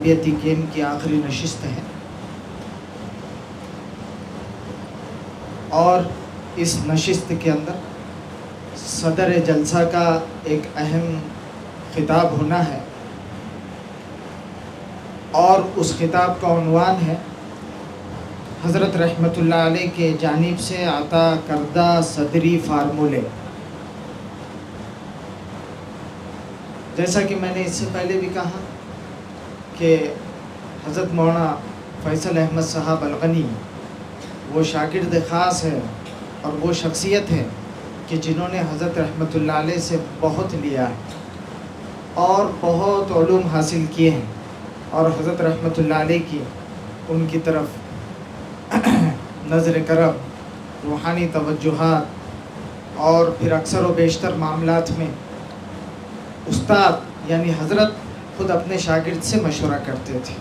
تربیتی کیمپ کی آخری نشست ہے اور اس نشست کے اندر صدر جلسہ کا ایک اہم خطاب ہونا ہے اور اس خطاب کا عنوان ہے حضرت رحمۃ اللہ علیہ کے جانب سے عطا کردہ صدری فارمولے۔ جیسا کہ میں نے اس سے پہلے بھی کہا کہ حضرت مولانا فیصل احمد صاحب الغنی وہ شاگرد خاص ہے اور وہ شخصیت ہے کہ جنہوں نے حضرت رحمۃ اللہ علیہ سے بہت لیا ہے اور بہت علوم حاصل کیے ہیں، اور حضرت رحمۃ اللہ علیہ کی ان کی طرف نظر کرم، روحانی توجہات اور پھر اکثر و بیشتر معاملات میں استاد یعنی حضرت خود اپنے شاگرد سے مشورہ کرتے تھے۔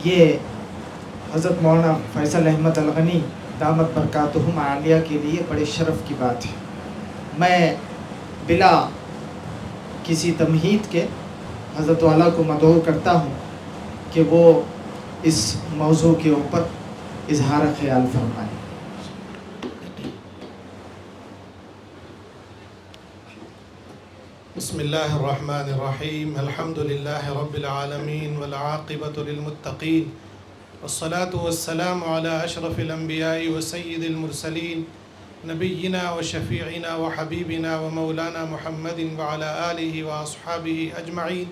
یہ حضرت مولانا فیصل احمد الغنی دامت برکاتہم عالیہ کے لیے بڑے شرف کی بات ہے۔ میں بلا کسی تمہید کے حضرت والا کو مدعو کرتا ہوں کہ وہ اس موضوع کے اوپر اظہار خیال فرمائیں۔ بسم اللہ الرحمن الرحیم، الحمد للہ رب العالمین والعاقبۃ للمتقین، والصلاة والسلام علی اشرف الانبیاء وسید المرسلین، نبینا وشفیعنا وحبیبنا ومولانا محمد وعلی آلہ واصحابہ اجمعین۔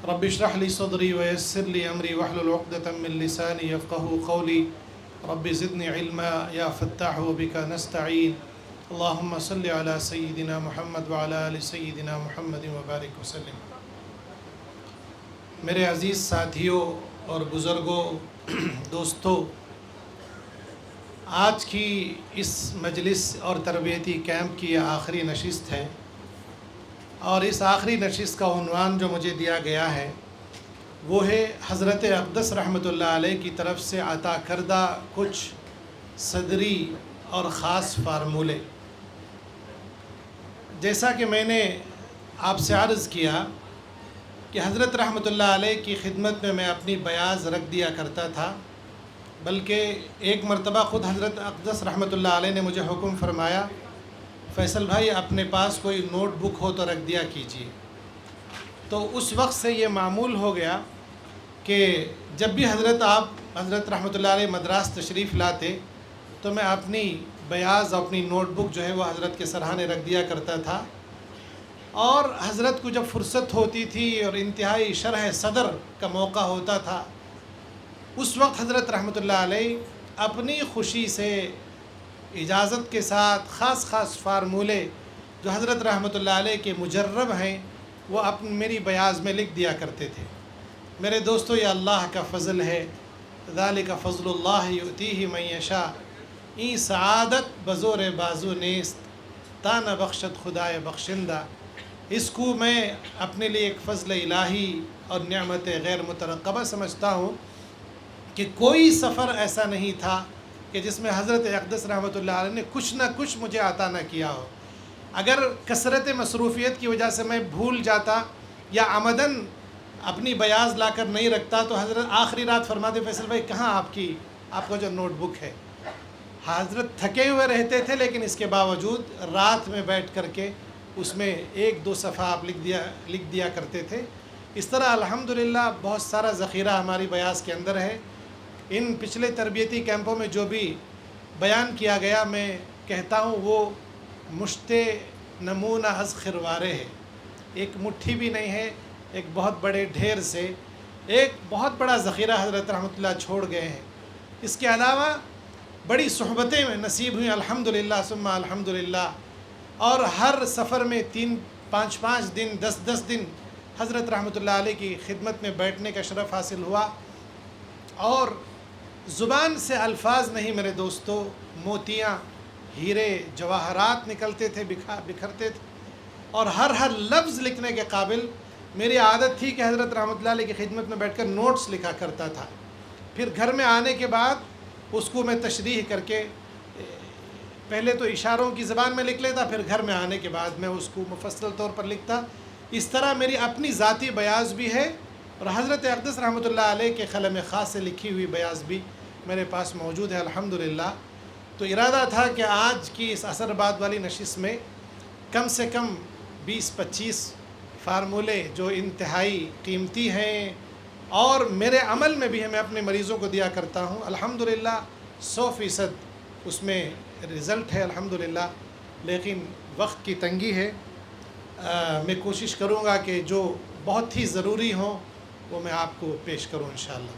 رب اشرح لی صدری ویسر لی امری واحلل عقدۃ من لسانی یفقہوا قولی، رب زدنی علما یا فتاح وبک نستعین۔ اللہم صلی علی سیدنا محمد وعلی آل سیدنا محمد وبارک وسلم۔ میرے عزیز ساتھیوں اور بزرگوں، دوستوں، آج کی اس مجلس اور تربیتی کیمپ کی یہ آخری نشست ہے، اور اس آخری نشست کا عنوان جو مجھے دیا گیا ہے وہ ہے حضرت اقدس رحمۃ اللہ علیہ کی طرف سے عطا کردہ کچھ صدری اور خاص فارمولے۔ جیسا کہ میں نے آپ سے عرض کیا کہ حضرت رحمۃ اللہ علیہ کی خدمت میں اپنی بیاض رکھ دیا کرتا تھا، بلکہ ایک مرتبہ خود حضرت اقدس رحمۃ اللہ علیہ نے مجھے حکم فرمایا، فیصل بھائی اپنے پاس کوئی نوٹ بک ہو تو رکھ دیا کیجیے۔ تو اس وقت سے یہ معمول ہو گیا کہ جب بھی حضرت رحمۃ اللہ علیہ مدراس تشریف لاتے تو میں اپنی بیاض اپنی نوٹ بک جو ہے وہ حضرت کے سرہانے رکھ دیا کرتا تھا، اور حضرت کو جب فرصت ہوتی تھی اور انتہائی شرح صدر کا موقع ہوتا تھا، اس وقت حضرت رحمۃ اللہ علیہ اپنی خوشی سے اجازت کے ساتھ خاص فارمولے جو حضرت رحمۃ اللہ علیہ کے مجرب ہیں وہ میری بیاض میں لکھ دیا کرتے تھے۔ میرے دوستو، یہ اللہ کا فضل ہے، ذالک فضل اللہ یؤتیہ من یشاء، این سعادت بزور بازو نیست، تا نہ بخشت خدائے بخشندہ۔ اس کو میں اپنے لیے ایک فضل الہی اور نعمت غیر مترقبہ سمجھتا ہوں کہ کوئی سفر ایسا نہیں تھا کہ جس میں حضرت اقدس رحمۃ اللہ علیہ نے کچھ نہ کچھ مجھے عطا نہ کیا ہو۔ اگر کثرت مصروفیت کی وجہ سے میں بھول جاتا یا عمدن اپنی بیاض لا کر نہیں رکھتا تو حضرت آخری رات فرماتے، فیصل بھائی کہاں آپ کا جو نوٹ بک ہے۔ حضرت تھکے ہوئے رہتے تھے، لیکن اس کے باوجود رات میں بیٹھ کر کے اس میں ایک دو صفحہ آپ لکھ دیا کرتے تھے۔ اس طرح الحمدللہ بہت سارا ذخیرہ ہماری بیاض کے اندر ہے۔ ان پچھلے تربیتی کیمپوں میں جو بھی بیان کیا گیا، میں کہتا ہوں وہ مشت نمونہ از خروارے ہے، ایک مٹھی بھی نہیں ہے، ایک بہت بڑے ڈھیر سے ایک بہت بڑا ذخیرہ حضرت رحمۃ اللہ چھوڑ گئے ہیں۔ اس کے علاوہ بڑی صحبتیں نصیب ہوئیں الحمدللہ ثم الحمدللہ، اور ہر سفر میں 3-5 دن 10 دن حضرت رحمۃ اللہ علیہ کی خدمت میں بیٹھنے کا شرف حاصل ہوا، اور زبان سے الفاظ نہیں میرے دوستو، موتیاں، ہیرے، جواہرات نکلتے تھے، بکھرتے تھے، اور ہر لفظ لکھنے کے قابل۔ میری عادت تھی کہ حضرت رحمۃ اللہ علیہ کی خدمت میں بیٹھ کر نوٹس لکھا کرتا تھا، پھر گھر میں آنے کے بعد اس کو میں تشریح کر کے پہلے تو اشاروں کی زبان میں لکھ لیتا، پھر گھر میں آنے کے بعد میں اس کو مفصل طور پر لکھتا۔ اس طرح میری اپنی ذاتی بیاض بھی ہے اور حضرت اقدس رحمۃ اللہ علیہ کے قلم خاص سے لکھی ہوئی بیاض بھی میرے پاس موجود ہے الحمدللہ۔ تو ارادہ تھا کہ آج کی اس عصر بعد والی نشست میں کم سے کم 20-25 فارمولے جو انتہائی قیمتی ہیں اور میرے عمل میں بھی میں اپنے مریضوں کو دیا کرتا ہوں، الحمدللہ 100% اس میں رزلٹ ہے الحمدللہ، لیکن وقت کی تنگی ہے۔ میں کوشش کروں گا کہ جو بہت ہی ضروری ہوں وہ میں آپ کو پیش کروں انشاءاللہ۔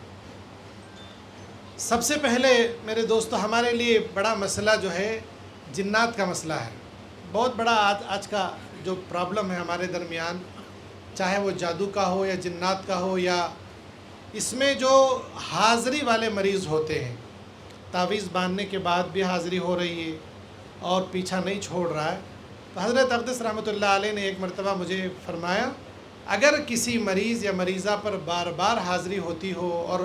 سب سے پہلے میرے دوستو، ہمارے لیے بڑا مسئلہ جو ہے جنات کا مسئلہ ہے۔ بہت بڑا آج کا جو پرابلم ہے ہمارے درمیان، چاہے وہ جادو کا ہو یا جنات کا ہو، یا اس میں جو حاضری والے مریض ہوتے ہیں، تعویذ باندھنے کے بعد بھی حاضری ہو رہی ہے اور پیچھا نہیں چھوڑ رہا ہے۔ تو حضرت اقدس رحمۃ اللہ علیہ نے ایک مرتبہ مجھے فرمایا، اگر کسی مریض یا مریضہ پر بار بار حاضری ہوتی ہو اور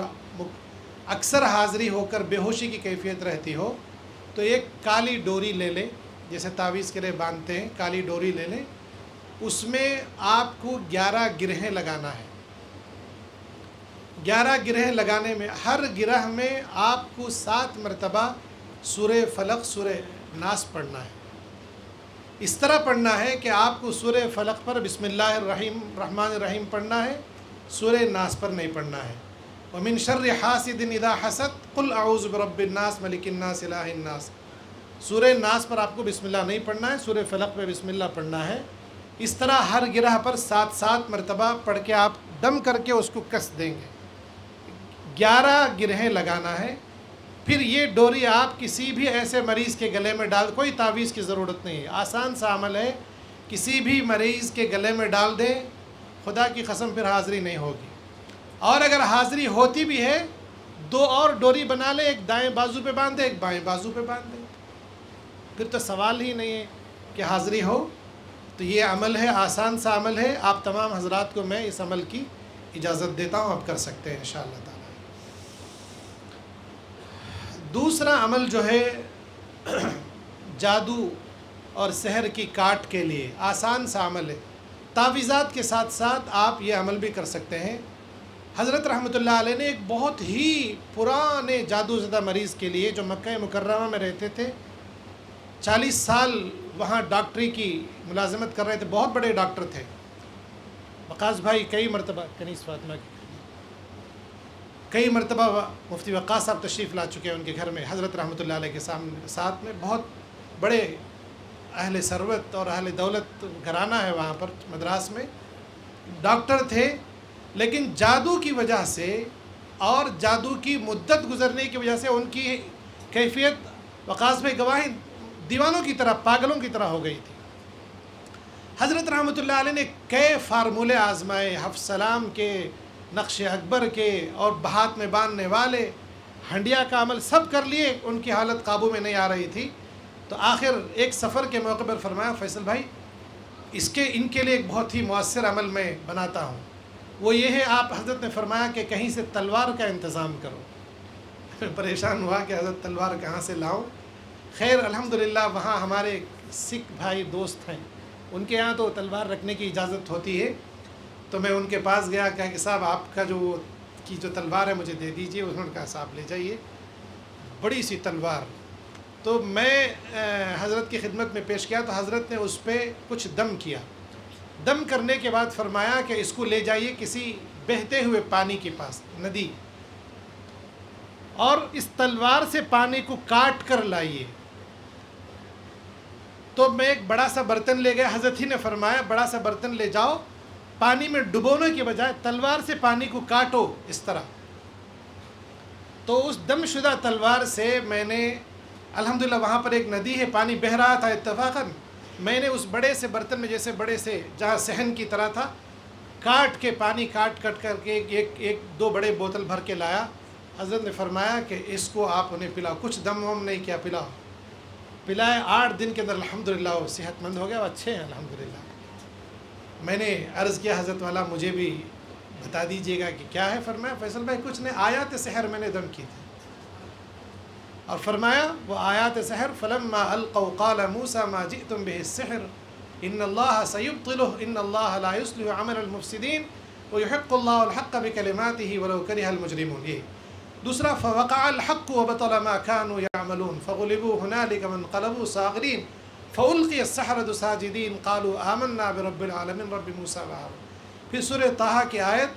اکثر حاضری ہو کر بے ہوشی کی کیفیت رہتی ہو تو ایک کالی ڈوری لے لے، جیسے تعویذ کے لیے باندھتے ہیں، کالی ڈوری لے لیں، اس میں آپ کو 11 گرہیں لگانا ہے۔ 11 گرہیں لگانے میں ہر گرہ میں آپ کو 7 مرتبہ سورہ فلق سورہ ناس پڑھنا ہے۔ اس طرح پڑھنا ہے کہ آپ کو سورہ فلق پر بسم اللہ الرحمن الرحیم پڑھنا ہے، سورہ ناس پر نہیں پڑھنا ہے۔ وَمِن شَرِّ حَاسِدٍ إِذَا حَسَدَ قُلْ أَعُوذُ بِرَبِّ النَّاسِ مَلِكِ النَّاسِ إِلَٰهِ النَّاسِ۔ سورہ ناس پر آپ کو بسم اللہ نہیں پڑھنا ہے، سورہ فلق پہ بسم اللہ پڑھنا ہے۔ اس طرح ہر گرہ پر 7 مرتبہ پڑھ کے آپ دم کر کے اس کو کس دیں گے۔ 11 گرہیں لگانا ہے۔ پھر یہ ڈوری آپ کسی بھی ایسے مریض کے گلے میں ڈال، کوئی تعویذ کی ضرورت نہیں ہے، آسان سا عمل ہے، کسی بھی مریض کے گلے میں ڈال دیں، خدا کی قسم پھر حاضری نہیں ہوگی۔ اور اگر حاضری ہوتی بھی ہے، 2 اور ڈوری بنا لیں، ایک دائیں بازو پہ باندھ دیں، ایک بائیں بازو پہ باندھ دیں، پھر تو سوال ہی نہیں ہے کہ حاضری ہو۔ تو یہ عمل ہے، آسان سا عمل ہے، آپ تمام حضرات کو میں اس عمل کی اجازت دیتا ہوں، آپ کر سکتے ہیں انشاءاللہ تعالی۔ دوسرا عمل جو ہے جادو اور سحر کی کاٹ کے لیے آسان سا عمل ہے، تعویذات کے ساتھ ساتھ آپ یہ عمل بھی کر سکتے ہیں۔ حضرت رحمۃ اللہ علیہ نے ایک بہت ہی پرانے جادو زدہ مریض کے لیے جو مکہ مکرمہ میں رہتے تھے، 40 سال وہاں ڈاکٹری کی ملازمت کر رہے تھے، بہت بڑے ڈاکٹر تھے، وقاص بھائی کئی مرتبہ کنیز فاطمہ کئی مرتبہ مفتی وقاص صاحب تشریف لا چکے ہیں ان کے گھر میں، حضرت رحمۃ اللہ علیہ کے ساتھ میں بہت بڑے اہل ثروت اور اہل دولت گھرانہ ہے وہاں پر مدراس میں، ڈاکٹر تھے، لیکن جادو کی وجہ سے اور جادو کی مدت گزرنے کی وجہ سے ان کی کیفیت وقاص بھائی گواہی دیوانوں کی طرح، پاگلوں کی طرح ہو گئی تھی۔ حضرت رحمۃ اللہ علیہ نے کئی فارمولے آزمائے، حفظ سلام کے، نقش اکبر کے اور ہاتھ میں باندھنے والے، ہنڈیا کا عمل سب کر لیے، ان کی حالت قابو میں نہیں آ رہی تھی۔ تو آخر ایک سفر کے موقع پر فرمایا، فیصل بھائی ان کے لیے ایک بہت ہی مؤثر عمل میں بناتا ہوں، وہ یہ ہے، آپ حضرت نے فرمایا کہ کہیں سے تلوار کا انتظام کرو۔ میں پریشان ہوا کہ حضرت تلوار کہاں سے لاؤں؟ خیر الحمدللہ وہاں ہمارے سکھ بھائی دوست ہیں، ان کے یہاں تو تلوار رکھنے کی اجازت ہوتی ہے، تو میں ان کے پاس گیا، کہا کہ صاحب آپ کا جو تلوار ہے مجھے دے دیجئے، انہوں نے کہا صاحب لے جائیے، بڑی سی تلوار۔ تو میں حضرت کی خدمت میں پیش کیا تو حضرت نے اس پہ کچھ دم کیا، دم کرنے کے بعد فرمایا کہ اس کو لے جائیے کسی بہتے ہوئے پانی کے پاس، ندی، اور اس تلوار سے پانی کو کاٹ کر لائیے۔ تو میں ایک بڑا سا برتن لے گیا، حضرت ہی نے فرمایا بڑا سا برتن لے جاؤ، پانی میں ڈبونے کے بجائے تلوار سے پانی کو کاٹو اس طرح۔ تو اس دم شدہ تلوار سے میں نے الحمدللہ، وہاں پر ایک ندی ہے، پانی بہہ رہا تھا اتفاقاً، میں نے اس بڑے سے برتن میں، جیسے بڑے سے جہاں صحن کی طرح تھا، کاٹ کے پانی کٹ کر کے ایک 2 بڑے بوتل بھر کے لایا۔ حضرت نے فرمایا کہ اس کو آپ انہیں پلاؤ، کچھ دم وم نہیں کیا، پلاؤ۔ پلائے، 8 دن کے اندر الحمدللہ وہ صحت مند ہو گیا، وہ اچھے ہیں الحمدللہ۔ میں نے عرض کیا حضرت والا مجھے بھی بتا دیجئے گا کہ کیا ہے؟ فرمایا فیصل بھائی کچھ نہیں، آیات سحر میں نے دم کی تھی، اور فرمایا وہ آیات سحر، فَلَمَّا أَلْقَوْا قَالَ مُوسَى مَا جِئْتُمْ بِهِ السِّحْرُ إِنَّ اللَّهَ سَيُبْطِلُهُ إِنَّ اللَّهَ لَا يُصْلِحُ عَمَلَ الْمُفْسِدِينَ۔ وَيُحِقُّ اللَّهُ الْحَقَّ بِكَلِمَاتِهِ وَلَوْ كَرِهَ الْمُجْرِمُونَ. یہ دوسرا فَوَقَعَ الْحَقُّ وَبَطَلَ مَا كَانُوا يَعْمَلُونَ فَغُلِبُوا هُنَالِكَ وَانقَلَبُوا صَاغِرِينَ فَأُلْقِيَ السَّحَرَةُ سَاجِدِينَ قَالُوا آمَنَّا بِرَبِّ الْعَالَمِينَ رَبِّ مُوسَىٰ وَهَارُونَ. پھر سورہ طٰہٰ کی آیت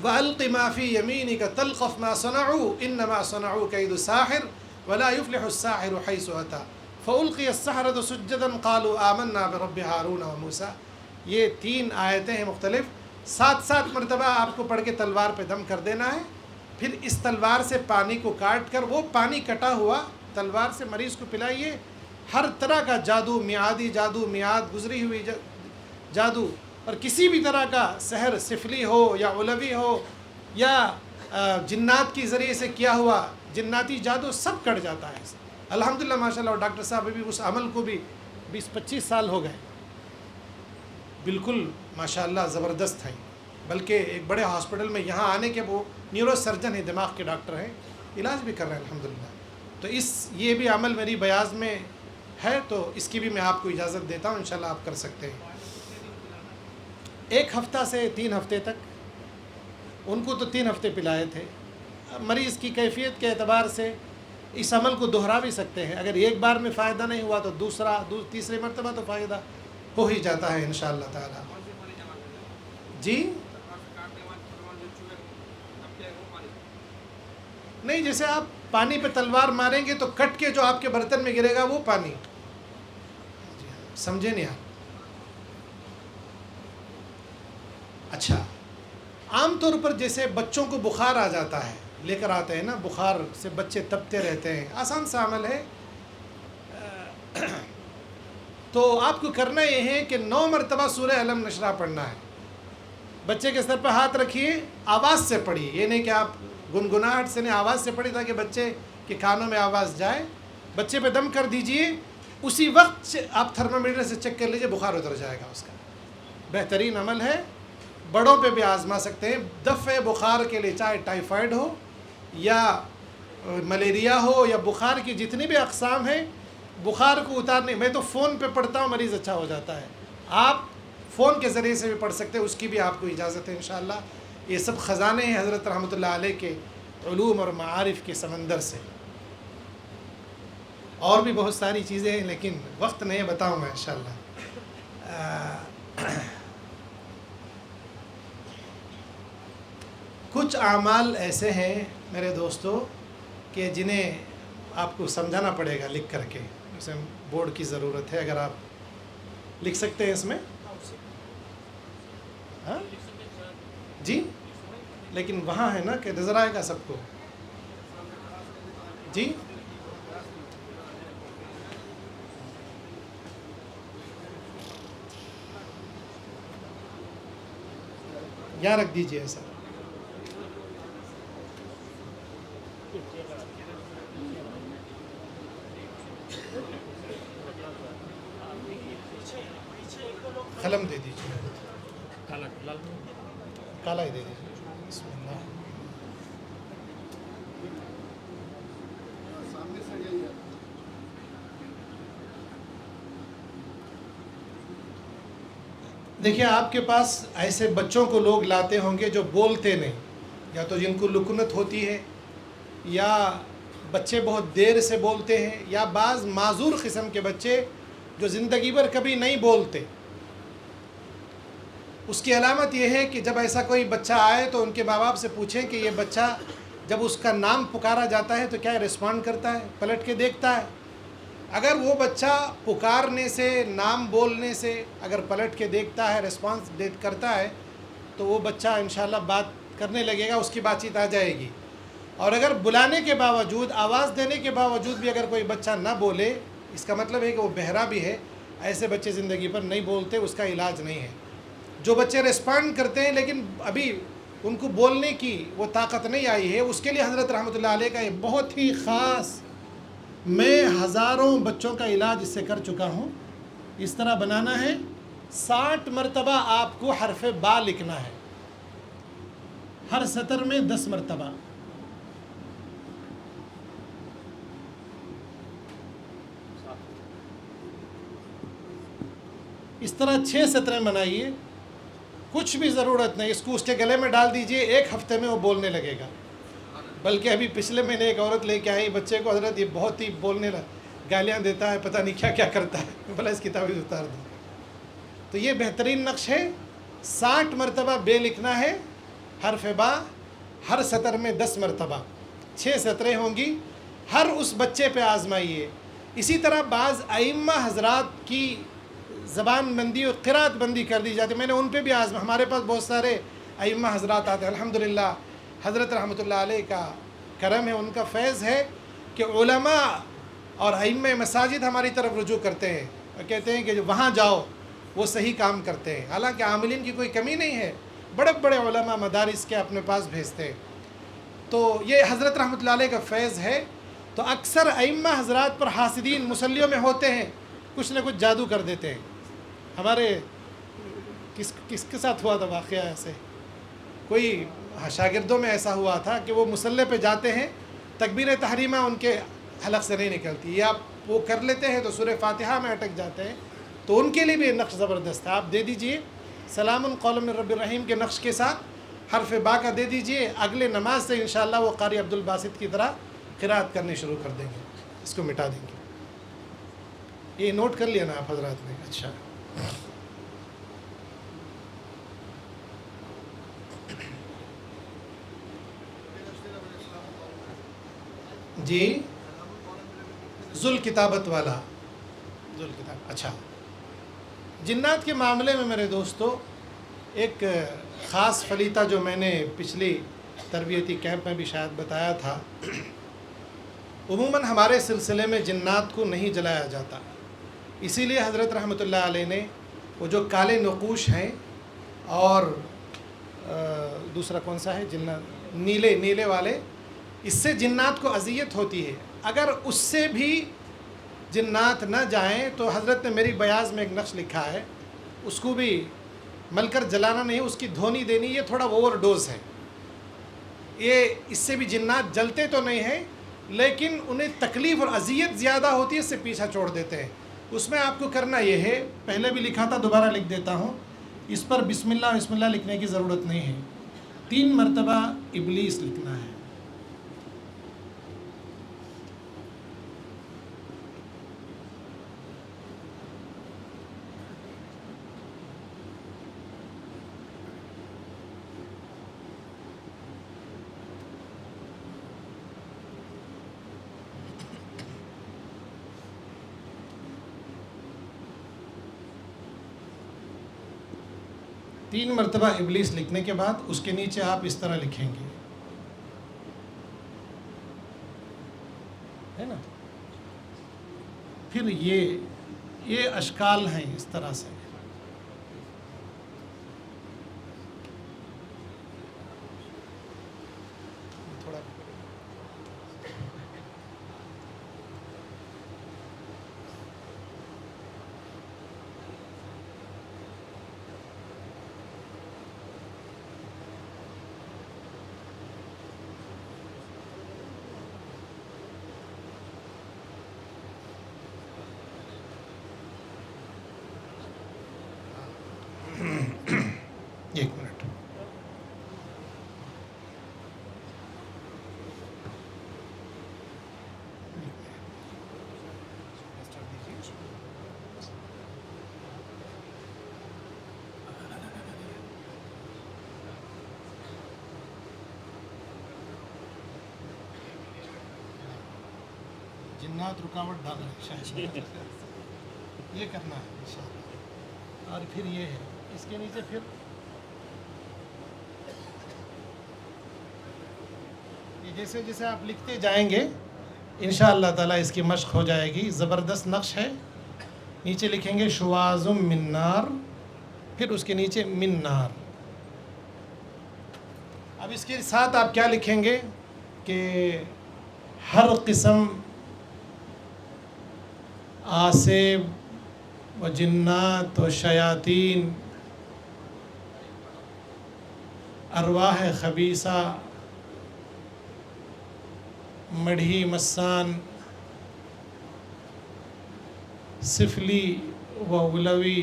وَأَلْقِ مَا فِي يَمِينِكَ تَلْقَفْ مَا صَنَعُوا إِنَّمَا صَنَعُوا كَيْدُ سَاحِرٍ وَلَا يُفْلِحُ السَّاحِرُ حَيْثُ أَتَىٰ فَأُلْقِيَ السَّحَرَةُ سُجَّدًا قَالُوا آمَنَّا بِرَبِّ هَارُونَ وَمُوسَىٰ. یہ 3 آیتیں ہیں مختلف، 7 مرتبہ آپ کو پڑھ کے تلوار پہ دم کر دینا ہے. پھر اس تلوار سے پانی کو کاٹ کر وہ پانی کٹا ہوا تلوار سے مریض کو پلائیے. ہر طرح کا جادو، میعادی جادو، میعاد گزری ہوئی جادو، اور کسی بھی طرح کا سحر، سفلی ہو یا علوی ہو یا جنات کی ذریعے سے کیا ہوا جناتی جادو، سب کٹ جاتا ہے. الحمدللہ ماشاءاللہ. اور ڈاکٹر صاحب ابھی اس عمل کو بھی 20-25 سال ہو گئے، بالکل ماشاءاللہ زبردست ہیں. بلکہ ایک بڑے ہاسپٹل میں یہاں آنے کے وہ نیورو سرجن ہیں، دماغ کے ڈاکٹر ہیں، علاج بھی کر رہے ہیں الحمدللہ. تو یہ بھی عمل میری بیاض میں ہے، تو اس کی بھی میں آپ کو اجازت دیتا ہوں، انشاءاللہ آپ کر سکتے ہیں. 1 ہفتہ سے 3 ہفتے تک. ان کو تو 3 ہفتے پلائے تھے. مریض کی کیفیت کے اعتبار سے اس عمل کو دہرا بھی سکتے ہیں. اگر ایک بار میں فائدہ نہیں ہوا تو تیسرے مرتبہ تو فائدہ ہو ہی جاتا ہے انشاءاللہ تعالی. جی نہیں، جیسے آپ پانی پہ تلوار ماریں گے تو کٹ کے جو آپ کے برتن میں گرے گا وہ پانی، سمجھے نہیں آپ؟ اچھا، عام طور پر جیسے بچوں کو بخار آ جاتا ہے، لے کر آتے ہیں نا، بخار سے بچے تپتے رہتے ہیں، آسان سا عمل ہے. تو آپ کو کرنا یہ ہے کہ 9 مرتبہ سورہ علم نشرہ پڑھنا ہے. بچے کے سر پہ ہاتھ رکھیے، آواز سے پڑھیے. یہ نہیں کہ آپ گنگناہٹ سے نہیں، آواز سے پڑھی تاکہ بچے کے کانوں میں آواز جائے. بچے پہ دم کر دیجئے، اسی وقت آپ تھرمامیٹر سے چیک کر لیجئے، بخار اتر جائے گا اس کا. بہترین عمل ہے، بڑوں پہ بھی آزما سکتے ہیں. دفع بخار کے لیے چاہے ٹائیفائڈ ہو یا ملیریا ہو یا بخار کی جتنی بھی اقسام ہیں، بخار کو اتارنے، میں تو فون پہ پڑھتا ہوں، مریض اچھا ہو جاتا ہے. آپ فون کے ذریعے سے بھی پڑھ سکتے ہیں، اس کی بھی آپ کو اجازت ہے انشاءاللہ. یہ سب خزانے ہیں حضرت رحمۃ اللہ علیہ کے علوم اور معارف کے سمندر سے. اور بھی بہت ساری چیزیں ہیں لیکن وقت نہیں بتاؤں گا انشاءاللہ. کچھ اعمال ایسے ہیں میرے دوستو کہ جنہیں آپ کو سمجھانا پڑے گا لکھ کر کے. اسے بورڈ کی ضرورت ہے، اگر آپ لکھ سکتے ہیں اس میں. ہاں جی، لیکن وہاں ہے نا کہ نظر آئے گا سب کو. جی یہاں رکھ دیجئے ایسا. قلم دے دیجیے، کالا ہی دے دیجیے. بسم اللہ. دیکھیے، آپ کے پاس ایسے بچوں کو لوگ لاتے ہوں گے جو بولتے نہیں، یا تو جن کو لکنت ہوتی ہے، یا بچے بہت دیر سے بولتے ہیں، یا بعض معذور قسم کے بچے جو زندگی بھر کبھی نہیں بولتے. اس کی علامت یہ ہے کہ جب ایسا کوئی بچہ آئے تو ان کے ماں باپ سے پوچھیں کہ یہ بچہ جب اس کا نام پکارا جاتا ہے تو کیا رسپونڈ کرتا ہے، پلٹ کے دیکھتا ہے. اگر وہ بچہ پکارنے سے، نام بولنے سے اگر پلٹ کے دیکھتا ہے، رسپانس کرتا ہے، تو وہ بچہ انشاءاللہ بات کرنے لگے گا، اس کی بات چیت آ جائے گی. اور اگر بلانے کے باوجود، آواز دینے کے باوجود بھی اگر کوئی بچہ نہ بولے، اس کا مطلب ہے کہ وہ بہرا بھی ہے. ایسے بچے زندگی پر نہیں بولتے، اس کا علاج نہیں ہے. جو بچے ریسپونڈ کرتے ہیں لیکن ابھی ان کو بولنے کی وہ طاقت نہیں آئی ہے، اس کے لیے حضرت رحمۃ اللہ علیہ کا ایک بہت ہی خاص، میں ہزاروں بچوں کا علاج اس سے کر چکا ہوں. اس طرح بنانا ہے، 60 مرتبہ آپ کو حرف با لکھنا ہے، ہر سطر میں 10 مرتبہ. اس طرح 6 سطریں بنائیے. کچھ بھی ضرورت نہیں، اس کو اس کے گلے میں ڈال دیجئے، 1 ہفتے میں وہ بولنے لگے گا۔ بلکہ ابھی پچھلے مہینے ایک عورت لے کے آئی بچے کو، حضرت یہ بہت ہی بولنے گالیاں دیتا ہے، پتہ نہیں کیا کیا کرتا ہے، بھلا اس کی تعویذ اتار دو۔ تو یہ بہترین نقش ہے، 60 مرتبہ بے لکھنا ہے، حرف با ہر سطر میں 10 مرتبہ، 6 سطریں ہوں گی، ہر اس بچے پہ آزمائیے۔ اسی طرح بعض ائمہ حضرات کی زبان بندی اور قرات بندی کر دی جاتی ہے، میں نے ان پہ بھی ہمارے پاس بہت سارے ائمہ حضرات آتے ہیں، الحمدللہ حضرت رحمۃ اللہ علیہ کا کرم ہے، ان کا فیض ہے کہ علماء اور ائمہ مساجد ہماری طرف رجوع کرتے ہیں اور کہتے ہیں کہ وہاں جاؤ، وہ صحیح کام کرتے ہیں، حالانکہ عاملین کی کوئی کمی نہیں ہے، بڑے بڑے علماء مدارس کے اپنے پاس بھیجتے ہیں۔ تو یہ حضرت رحمۃ اللہ علیہ کا فیض ہے۔ تو اکثر ائمہ حضرات پر حاسدین مصلیوں میں ہوتے ہیں، کچھ نہ کچھ جادو کر دیتے ہیں۔ ہمارے کس کے ساتھ ہوا تھا واقعہ ایسے؟ کوئی شاگردوں میں ایسا ہوا تھا کہ وہ مصلی پہ جاتے ہیں، تکبیر تحریمہ ان کے حلق سے نہیں نکلتی، یا وہ کر لیتے ہیں تو سورہ فاتحہ میں اٹک جاتے ہیں، تو ان کے لیے بھی نقش زبردست ہے۔ آپ دے دیجئے سلام قول من رب الرحیم کے نقش کے ساتھ حرف با کا دے دیجئے، اگلے نماز سے انشاءاللہ وہ قاری عبد الباسط کی طرح قرات کرنے شروع کر دیں گے، اس کو مٹا دیں گے۔ یہ نوٹ کر لیا نا آپ حضرات نے؟ اچھا جی، ذل کتابت والا، ذل کتاب۔ اچھا، جنات کے معاملے میں میرے دوستو ایک خاص فلیطہ جو میں نے پچھلی تربیتی کیمپ میں بھی شاید بتایا تھا، عموماً ہمارے سلسلے میں جنات کو نہیں جلایا جاتا، اسی لیے حضرت رحمۃ اللہ علیہ نے وہ جو کالے نقوش ہیں اور دوسرا کون سا ہے جنات، نیلے والے، اس سے جنات کو اذیت ہوتی ہے، اگر اس سے بھی جنات نہ جائیں تو حضرت نے میری بیاض میں ایک نقش لکھا ہے، اس کو بھی مل کر جلانا نہیں، اس کی دھونی دینی، یہ تھوڑا اوور ڈوز ہے، یہ اس سے بھی جنات جلتے تو نہیں ہیں لیکن انہیں تکلیف اور اذیت زیادہ ہوتی ہے، اس سے پیچھا چھوڑ دیتے ہیں۔ اس میں آپ کو کرنا یہ ہے، پہلے بھی لکھا تھا دوبارہ لکھ دیتا ہوں، اس پر بسم اللہ لکھنے کی ضرورت نہیں ہے، 3 مرتبہ ابلیس لکھنا ہے۔ تین مرتبہ ابلیس لکھنے کے بعد اس کے نیچے آپ اس طرح لکھیں گے، ہے نا؟ پھر یہ اشکال ہیں اس طرح سے، تھوڑا ایک منٹ، جنات رکاوٹ ڈال رہے ہیں شاید، یہ کرنا ہے انشاءاللہ۔ اور پھر یہ ہے اس کے نیچے، پھر یہ جیسے جیسے آپ لکھتے جائیں گے انشاءاللہ تعالیٰ اس کی مشق ہو جائے گی۔ زبردست نقش ہے، نیچے لکھیں گے شواظم من نار، پھر اس کے نیچے من نار۔ اب اس کے ساتھ آپ کیا لکھیں گے کہ ہر قسم آسیب و جنات و شیاطین، ارواح خبیثہ، مڑھی مسان، سفلی و علوی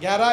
11,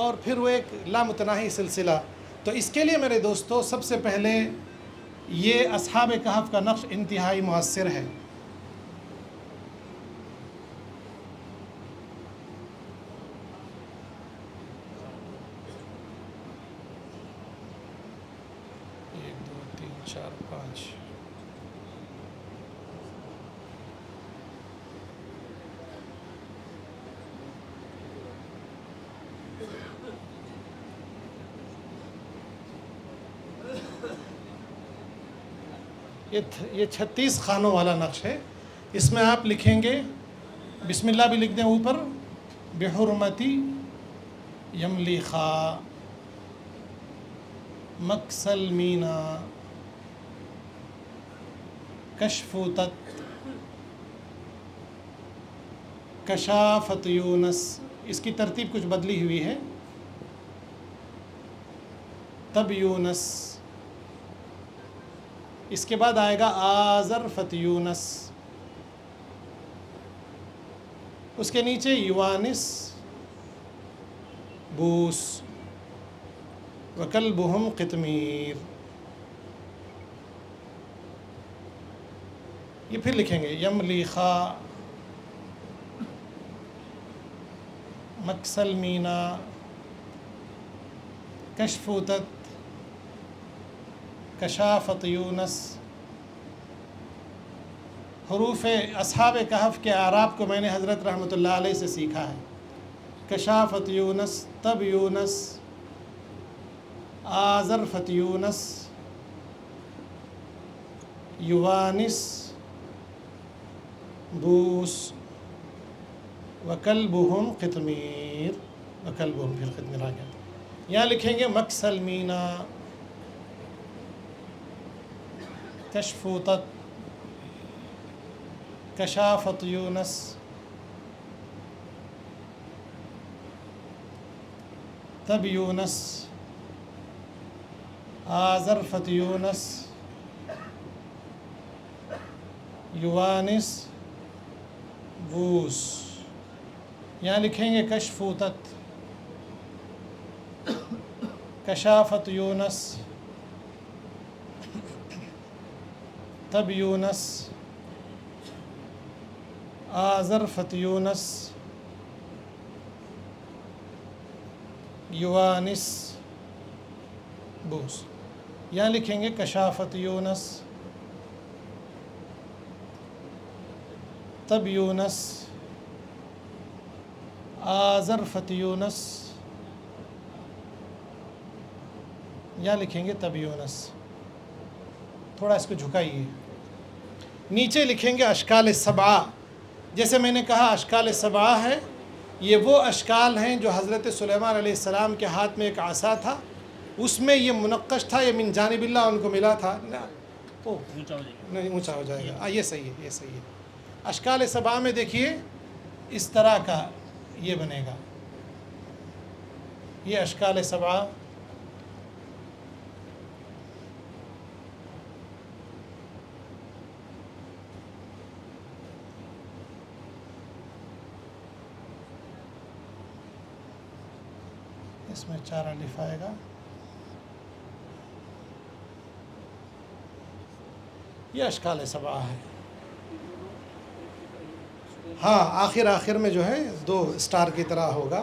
اور پھر وہ ایک لامتناہی سلسلہ. تو اس کے لیے میرے دوستو سب سے پہلے یہ اصحاب کہف کا نقش انتہائی مؤثر ہے. ایک دو تین چار پانچ. یہ 36 خانوں والا نقش ہے. اس میں آپ لکھیں گے بسم اللہ بھی لکھ دیں اوپر، بحرمتی یملی خا مکسل مینا کشف تت کشافت یونس. اس کی ترتیب کچھ بدلی ہوئی ہے. تب یونس، اس کے بعد آئے گا آذر فت یونس، اس کے نیچے یوانس بوس وکلبہم قطمیر. یہ پھر لکھیں گے یملیخا مکسل مینا کشفوتت کشافت یونس. حروف اصحاب کہف کے اعراب کو میں نے حضرت رحمۃ اللہ علیہ سے سیکھا ہے. کشافت یونس، تب یونس، آذر فت یونس، یوانس بوس وکلبہم قطمیر. وکلبہم پھر قطمیر آ گیا. یہاں لکھیں گے مکسل مینا کشفوتت کشافت یونس، تب یونس، آذر فت یونس، یوانس بوس. یہاں لکھیں گے کشفوتت کشافت یونس، تب یونس، آذر فت یونس، یوانس بوس. یہاں لکھیں گے کشافت یونس، تب یونس، آذر فت یونس. یہاں لکھیں گے تب یونس. تھوڑا اس کو جھکائیے. نیچے لکھیں گے اشکال سبعہ. جیسے میں نے کہا اشکال سبعہ ہے، یہ وہ اشکال ہیں جو حضرت سلیمان علیہ السلام کے ہاتھ میں ایک عصا تھا، اس میں یہ منقش تھا، یہ من جانب اللہ ان کو ملا تھا. نہیں اونچا ہو جائے گا. یہ صحیح ہے، یہ صحیح ہے. اشکال سبعہ میں دیکھیے اس طرح کا یہ بنے گا. یہ اشکال سبعہ. اس میں 4 الف آئے گا. یہ اشکال سبعہ ہے. ہاں آخر میں جو ہے 2 اسٹار کی طرح ہوگا.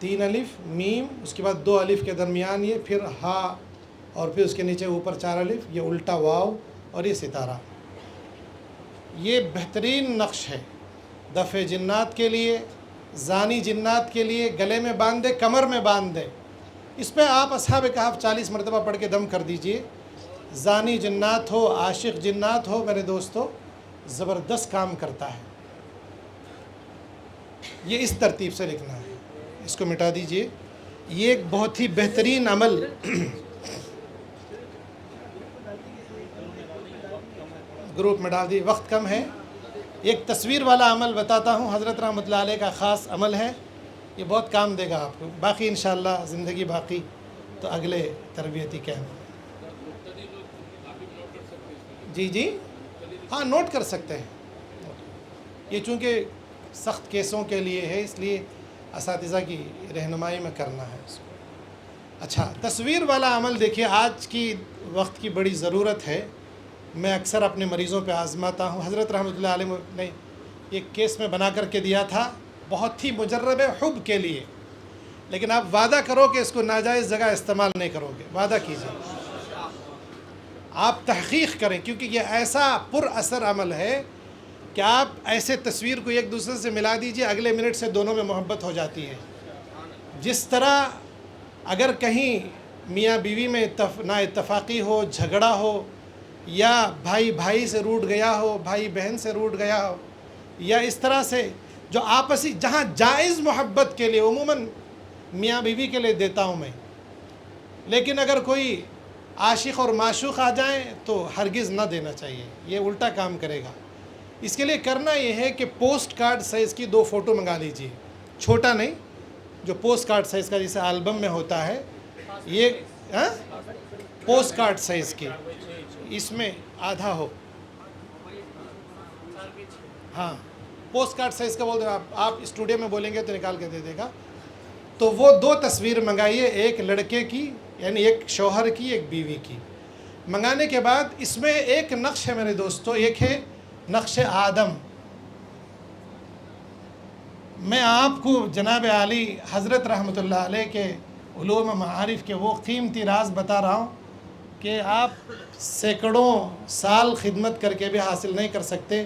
3 الف میم، اس کے بعد 2 الف کے درمیان یہ، پھر ہا، اور پھر اس کے نیچے اوپر 4 الف، یہ الٹا واو، اور یہ ستارہ. یہ بہترین نقش ہے دفع جنات کے لیے، زانی جنات کے لیے. گلے میں باندھ دے، کمر میں باندھ دے. اس پہ آپ اصحاب کہف 40 مرتبہ پڑھ کے دم کر دیجئے. زانی جنات ہو، عاشق جنات ہو، میرے دوستو زبردست کام کرتا ہے. یہ اس ترتیب سے لکھنا ہے. اس کو مٹا دیجئے. یہ ایک بہت ہی بہترین عمل گروپ میں ڈال دی. وقت کم ہے. ایک تصویر والا عمل بتاتا ہوں، حضرت رحمۃ اللہ علیہ کا خاص عمل ہے. یہ بہت کام دے گا آپ کو. باقی انشاءاللہ زندگی باقی تو اگلے تربیتی کیمپ. جی ہاں نوٹ کر سکتے ہیں. یہ چونکہ سخت کیسوں کے لیے ہے، اس لیے اساتذہ کی رہنمائی میں کرنا ہے اس کو۔ اچھا، تصویر والا عمل دیکھیے آج کی وقت کی بڑی ضرورت ہے، میں اکثر اپنے مریضوں پہ آزماتا ہوں۔ حضرت رحمۃ اللہ علیہ نے ایک کیس میں بنا کر کے دیا تھا، بہت ہی مجرب حب کے لیے، لیکن آپ وعدہ کرو کہ اس کو ناجائز جگہ استعمال نہیں کرو گے، وعدہ کیجیے، آپ تحقیق کریں، کیونکہ یہ ایسا پر اثر عمل ہے کہ آپ ایسے تصویر کو ایک دوسرے سے ملا دیجئے، اگلے منٹ سے دونوں میں محبت ہو جاتی ہے۔ جس طرح اگر کہیں میاں بیوی میں نا اتفاقی ہو، جھگڑا ہو، یا بھائی بھائی سے روٹھ گیا ہو، بھائی بہن سے روٹھ گیا ہو، یا اس طرح سے جو آپسی جہاں جائز محبت کے لیے عموماً میاں بیوی کے لیے دیتا ہوں میں، لیکن اگر کوئی عاشق اور معشوق آ جائیں تو ہرگز نہ دینا چاہیے، یہ الٹا کام کرے گا۔ اس کے لیے کرنا یہ ہے کہ پوسٹ کارڈ سائز کی 2 فوٹو منگا لیجیے، چھوٹا نہیں، جو پوسٹ کارڈ سائز کا جیسے البم میں ہوتا ہے، یہ پوسٹ کارڈ سائز کی، اس میں آدھا ہو، ہاں پوسٹ کارڈ سائز کا بول دو، آپ اسٹوڈیو میں بولیں گے تو نکال کے دے دے گا۔ تو وہ 2 تصویر منگائیے، ایک لڑکے کی یعنی ایک شوہر کی، ایک بیوی کی۔ منگانے کے بعد اس میں ایک نقش ہے میرے دوستو، ایک ہے نقش آدم۔ میں آپ کو جناب عالی حضرت رحمۃ اللہ علیہ کے علوم و معارف کے وہ قیمتی راز بتا رہا ہوں کہ آپ سینکڑوں سال خدمت کر کے بھی حاصل نہیں کر سکتے۔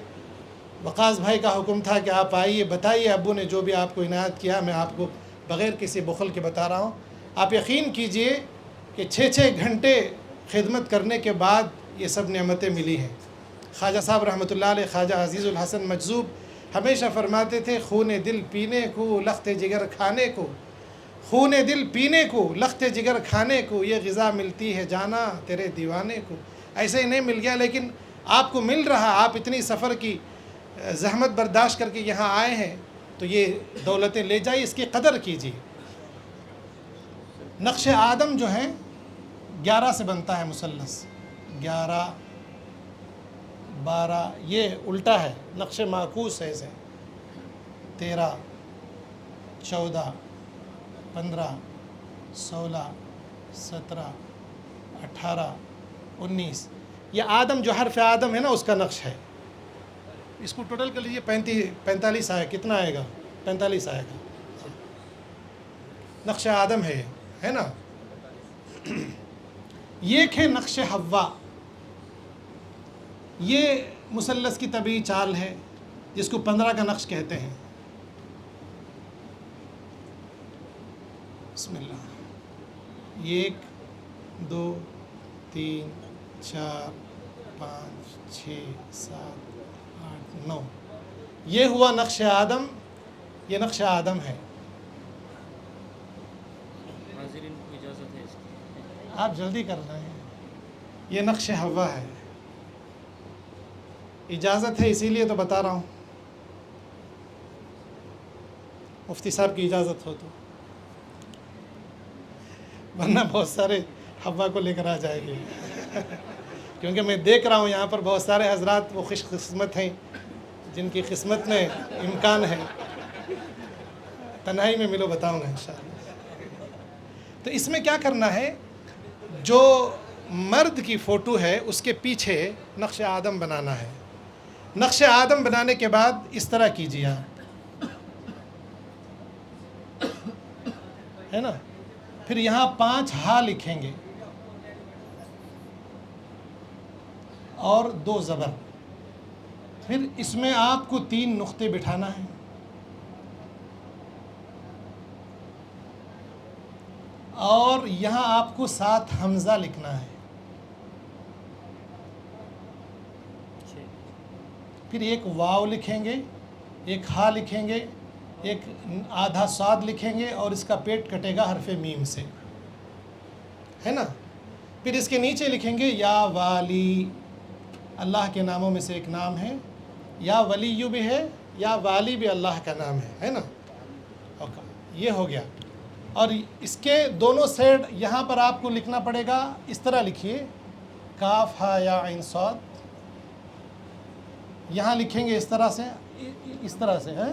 وقاص بھائی کا حکم تھا کہ آپ آئیے، بتائیے ابو نے جو بھی آپ کو عنایت کیا، میں آپ کو بغیر کسی بخل کے بتا رہا ہوں۔ آپ یقین کیجئے کہ 6 گھنٹے خدمت کرنے کے بعد یہ سب نعمتیں ملی ہیں۔ خواجہ صاحب رحمۃ اللہ علیہ، خواجہ عزیز الحسن مجذوب ہمیشہ فرماتے تھے، خون دل پینے کو لخت جگر کھانے کو، خون دل پینے کو لخت جگر کھانے کو، یہ غذا ملتی ہے جانا تیرے دیوانے کو۔ ایسے ہی نہیں مل گیا، لیکن آپ کو مل رہا، آپ اتنی سفر کی زحمت برداشت کر کے یہاں آئے ہیں تو یہ دولتیں لے جائیے، اس کی قدر کیجیے۔ نقش آدم جو ہے 11 سے بنتا ہے مثلث، 11 12، یہ الٹا ہے، نقش معکوس ہے اسے، 13 14 15 16 17 18 19، یہ آدم جو حرف آدم ہے نا اس کا نقش ہے۔ اس کو ٹوٹل کر لیجیے، 45 آئے، کتنا آئے گا؟ 45 آئے گا، نقش آدم ہے نا۔ یہ ہے نقش حوا، یہ مثلث کی طبیعی چال ہے جس کو 15 کا نقش کہتے ہیں۔ بسم اللہ، 1 2 3 4 5 6 7 8 9، یہ ہوا نقش آدم، یہ نقش آدم ہے۔ حاضرین کو اجازت ہے اس کی، آپ جلدی کر رہے ہیں، یہ نقش حوا ہے، اجازت ہے اسی لیے تو بتا رہا ہوں، مفتی صاحب کی اجازت ہو تو، ورنہ بہت سارے حوا کو لے کر آ جائے گے کیونکہ میں دیکھ رہا ہوں یہاں پر بہت سارے حضرات وہ خوش قسمت ہیں جن کی قسمت میں امکان ہے، تنہائی میں ملو بتاؤں گا انشاءاللہ۔ تو اس میں کیا کرنا ہے، جو مرد کی فوٹو ہے اس کے پیچھے نقش آدم بنانا ہے۔ نقش آدم بنانے کے بعد اس طرح کیجیے آپ، ہے نا، پھر یہاں 5 ہا لکھیں گے اور 2 زبر، پھر اس میں آپ کو 3 نقطے بٹھانا ہے، اور یہاں آپ کو 7 حمزہ لکھنا ہے، پھر ایک واو لکھیں گے، ایک ہا لکھیں گے، ایک آدھا صاد لکھیں گے، اور اس کا پیٹ کٹے گا حرف میم سے، ہے نا۔ پھر اس کے نیچے لکھیں گے یا والی، اللہ کے ناموں میں سے ایک نام ہے، یا ولیو بھی ہے، یا والی بھی اللہ کا نام ہے نا۔ اوکے، یہ ہو گیا۔ اور اس کے دونوں سائڈ یہاں پر آپ کو لکھنا پڑے گا، اس طرح لکھیے، کاف ہا یا عین صاد، یہاں لکھیں گے اس طرح سے ہے،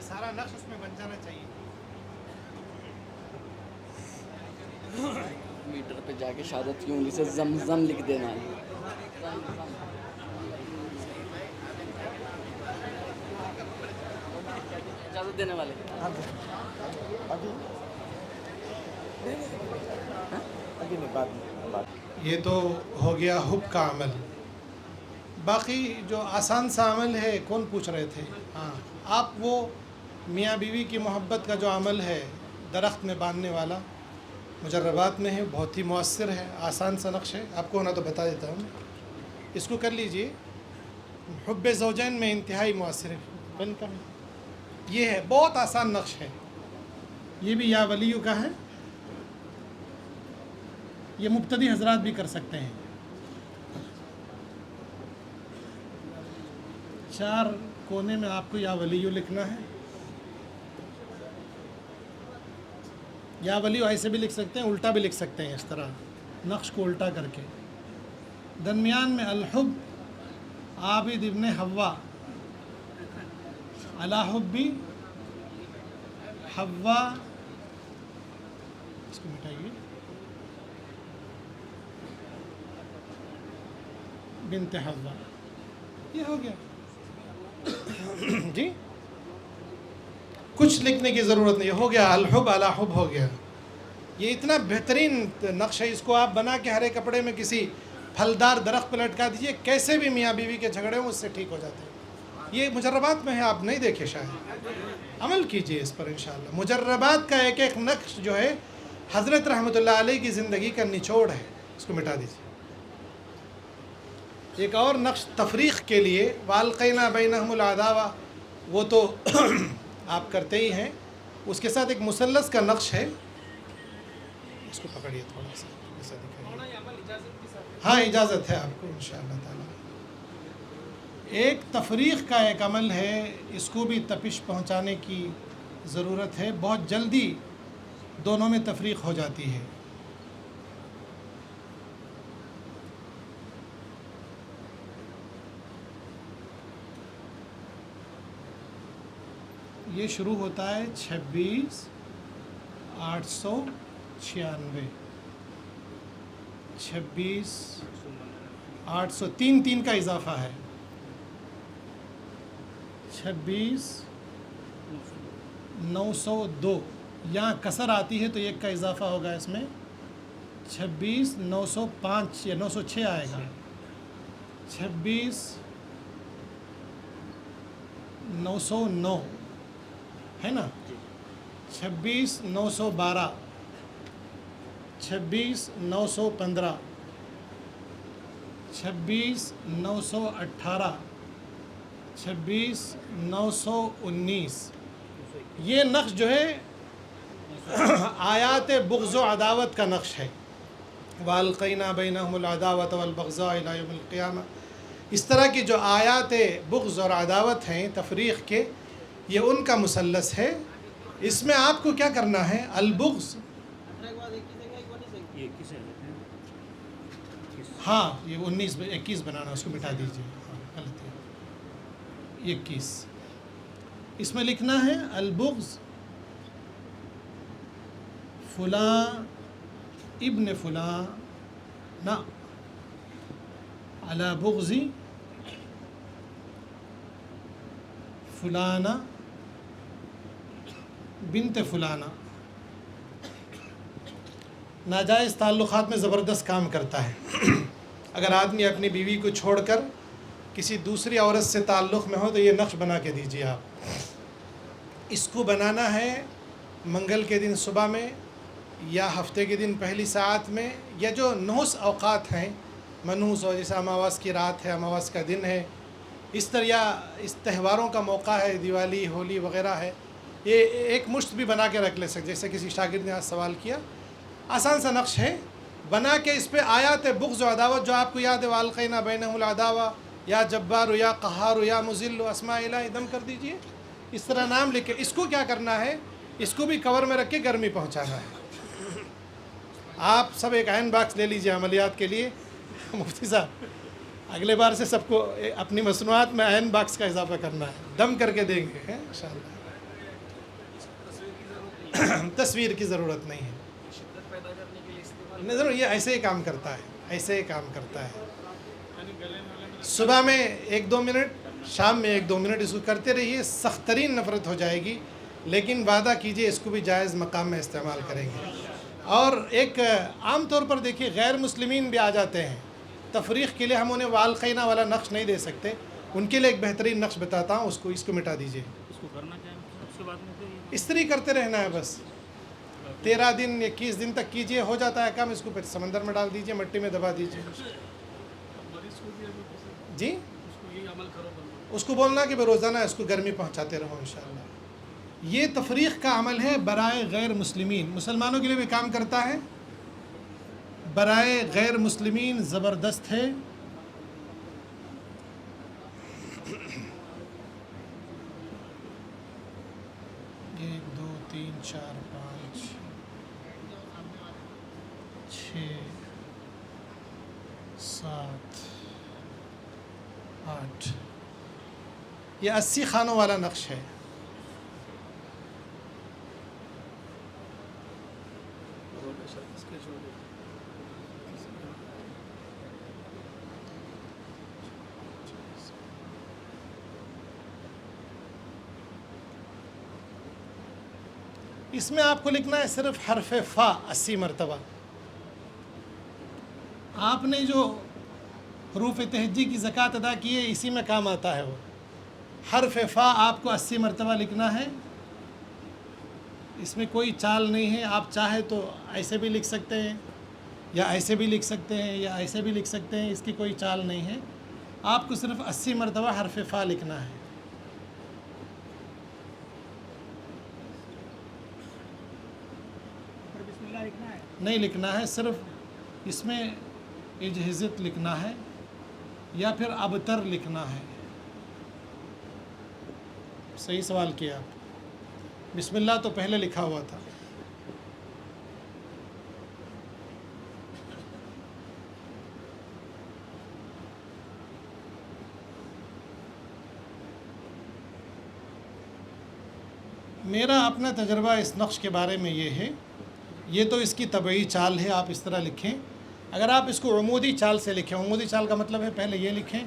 یہ سارا نقش اس میں بن جانا چاہیے. میٹر پہ جا کے شہادت کی انگلی سے زمزم لکھ دینا ہے. اجازت دینے والے یہ تو ہو گیا حب کا عمل. باقی جو آسان سا عمل ہے کون پوچھ رہے تھے؟ ہاں، آپ وہ میاں بیوی کی محبت کا جو عمل ہے درخت میں باندھنے والا مجربات میں ہے، بہت ہی مؤثر ہے، آسان سا نقش ہے. آپ کو ہونا تو بتا دیتا ہوں، اس کو کر لیجئے. حب زوجین میں انتہائی مؤثر ہے. بند کر، یہ ہے، بہت آسان نقش ہے. یہ بھی یا ولیو کا ہے. یہ مبتدی حضرات بھی کر سکتے ہیں. 4 کونے میں آپ کو یا ولیو لکھنا ہے. یا ولیو ایسے بھی لکھ سکتے ہیں، الٹا بھی لکھ سکتے ہیں، اس طرح نقش کو الٹا کر کے. درمیان میں الحب عابد ابن حوا علی حبی حوا، اس کو مٹائیے، بنت حوا. یہ ہو گیا. جی کچھ لکھنے کی ضرورت نہیں، ہو گیا. الحب علی حب ہو گیا. یہ اتنا بہترین نقش ہے، اس کو آپ بنا کے ہرے کپڑے میں کسی پھلدار درخت پہ لٹکا دیجئے، کیسے بھی میاں بیوی کے جھگڑے ہوں اس سے ٹھیک ہو جاتے ہیں. یہ مجربات میں ہے، آپ نہیں دیکھے شاید. عمل کیجئے اس پر انشاءاللہ. مجربات کا ایک ایک نقش جو ہے حضرت رحمۃ اللہ علیہ کی زندگی کا نچوڑ ہے. اس کو مٹا دیجئے. ایک اور نقش تفریق کے لیے، والقینا بینہم العداوہ، وہ تو آپ کرتے ہی ہیں. اس کے ساتھ ایک مثلث کا نقش ہے، اس کو پکڑیے تھوڑا سا ایسا دکھائیے. ہاں اجازت ہے آپ کو انشاءاللہ تعالی. ایک تفریق کا ایک عمل ہے، اس کو بھی تپش پہنچانے کی ضرورت ہے. بہت جلدی دونوں میں تفریق ہو جاتی ہے. یہ شروع ہوتا ہے 26 896، 26 803 3 کا اضافہ ہے. 26 902، یہاں کسر آتی ہے تو ایک کا اضافہ ہوگا اس میں. 26 905 یا 906 آئے گا. 26 909 ہے نا. 26 912، 26 915، 26 918، 26 919. یہ نقش جو ہے آیات بغض و عداوت کا نقش ہے. والقینا بینہم العداوۃ والبغضاء الی یوم القیامہ. اس طرح کی جو آیات بغض اور عداوت ہیں تفریق کے، یہ ان کا مثلث ہے. اس میں آپ کو کیا کرنا ہے؟ البغض، یہ کس حضرت ہے؟ ہاں یہ 21 بنانا، اس کو مٹا دیجیے. ہاں غلط ہے. 21 اس میں لکھنا ہے البغض فلاں ابن فلاں نہ علی بغض فلانہ بنت فلانہ. ناجائز تعلقات میں زبردست کام کرتا ہے. اگر آدمی اپنی بیوی کو چھوڑ کر کسی دوسری عورت سے تعلق میں ہو تو یہ نقش بنا کے دیجیے آپ. اس کو بنانا ہے منگل کے دن صبح میں، یا ہفتے کے دن پہلی ساعت میں، یا جو نحس اوقات ہیں منحوس ہو، جیسے اماواس کی رات ہے، اماواس کا دن ہے، اس طرح یا اس تہواروں کا موقع ہے، دیوالی ہولی وغیرہ ہے. یہ ایک مشت بھی بنا کے رکھ لے سکتے. جیسے کسی شاگرد نے آج سوال کیا، آسان سا نقش ہے، بنا کے اس پہ آیات بغض و عداوت جو آپ کو یاد ہے، والقینا بینہم العداوہ، یا جبار یا قہار یا مذل اسماء الہ، دم کر دیجئے. اس طرح نام لکھ کے اس کو کیا کرنا ہے، اس کو بھی کور میں رکھ کے گرمی پہنچانا ہے. آپ سب ایک عین باکس لے لیجئے عملیات کے لیے. مفتی صاحب اگلے بار سے سب کو اپنی مصنوعات میں عین باکس کا اضافہ کرنا ہے، دم کر کے دیں گے انشاءاللہ. تصویر کی ضرورت نہیں ہے. نہیں ضرور، یہ ایسے ہی کام کرتا ہے، ایسے ہی کام کرتا ہے. صبح میں 1-2 منٹ، شام میں 1-2 منٹ اس کو کرتے رہیے، سخت ترین نفرت ہو جائے گی، لیکن وعدہ کیجئے اس کو بھی جائز مقام میں استعمال کریں گے. اور ایک عام طور پر دیکھیے غیر مسلمین بھی آ جاتے ہیں تفریق کے لیے، ہم انہیں والقینہ والا نقش نہیں دے سکتے، ان کے لیے ایک بہترین نقش بتاتا ہوں، اس کو مٹا دیجئے. اس کو کرنا کیا ہے اس کے بعد میں پھر یہ استری کرتے رہنا ہے بس، 13 دن 21 دن تک کیجئے، ہو جاتا ہے کام. اس کو پھر سمندر میں ڈال دیجئے، مٹی میں دبا دیجئے. جی اس کو بولنا کہ روزانہ اس کو گرمی پہنچاتے رہو انشاءاللہ. یہ تفریق کا عمل ہے برائے غیر مسلمین. مسلمانوں کے لیے بھی کام کرتا ہے، برائے غیر مسلمین زبردست ہے. ایک 2 3 4 5 6 7 8 یہ 80 خانوں والا نقش ہے. اس میں آپ کو لکھنا ہے صرف حرف فا 80 مرتبہ. آپ نے جو حروف تہجی کی زکوٰۃ ادا کی ہے اسی میں کام آتا ہے. وہ حرف فا آپ کو 80 مرتبہ لکھنا ہے. اس میں کوئی چال نہیں ہے. آپ چاہے تو ایسے بھی لکھ سکتے ہیں، یا ایسے بھی لکھ سکتے ہیں، یا ایسے بھی لکھ سکتے ہیں. اس کی کوئی چال نہیں ہے. آپ کو صرف 80 مرتبہ حرف فا لکھنا ہے. نہیں لکھنا ہے، صرف اس میں اجہزت لکھنا ہے یا پھر ابتر لکھنا ہے. صحیح سوال کیا آپ. بسم اللہ تو پہلے لکھا ہوا تھا. میرا اپنا تجربہ اس نقش کے بارے میں یہ ہے، یہ تو اس کی طبعی چال ہے، آپ اس طرح لکھیں. اگر آپ اس کو عمودی چال سے لکھیں، عمودی چال کا مطلب ہے پہلے یہ لکھیں،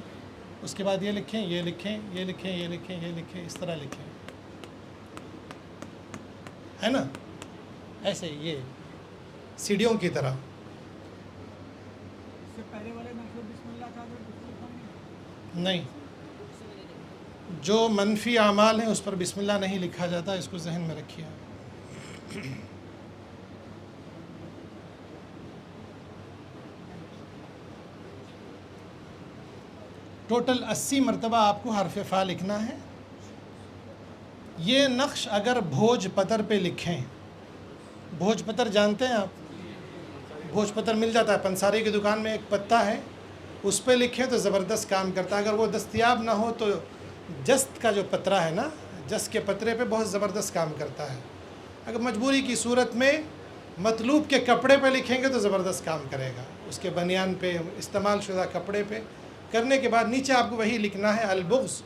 اس کے بعد یہ لکھیں، یہ لکھیں، یہ لکھیں، یہ لکھیں، یہ لکھیں، اس طرح لکھیں، ہے نا؟ ایسے یہ سیڑھیوں کی طرح. نہیں، جو منفی اعمال ہیں اس پر بسم اللہ نہیں لکھا جاتا، اس کو ذہن میں رکھیے. ٹوٹل 80 مرتبہ آپ کو حرف فا لکھنا ہے. یہ نقش اگر بھوج پتر پہ لکھیں، بھوج پتر جانتے ہیں آپ؟ بھوج پتر مل جاتا ہے، پنساری کی دکان میں ایک پتا ہے، اس پہ لکھیں تو زبردست کام کرتا ہے. اگر وہ دستیاب نہ ہو تو جست کا جو پترا ہے نا، جست کے پترے پہ بہت زبردست کام کرتا ہے. اگر مجبوری کی صورت میں مطلوب کے کپڑے پہ لکھیں گے تو زبردست کام کرے گا. اس کے بنیان پہ، استعمال شدہ کپڑے پہ کرنے کے بعد نیچے آپ کو وہی لکھنا ہے، البغض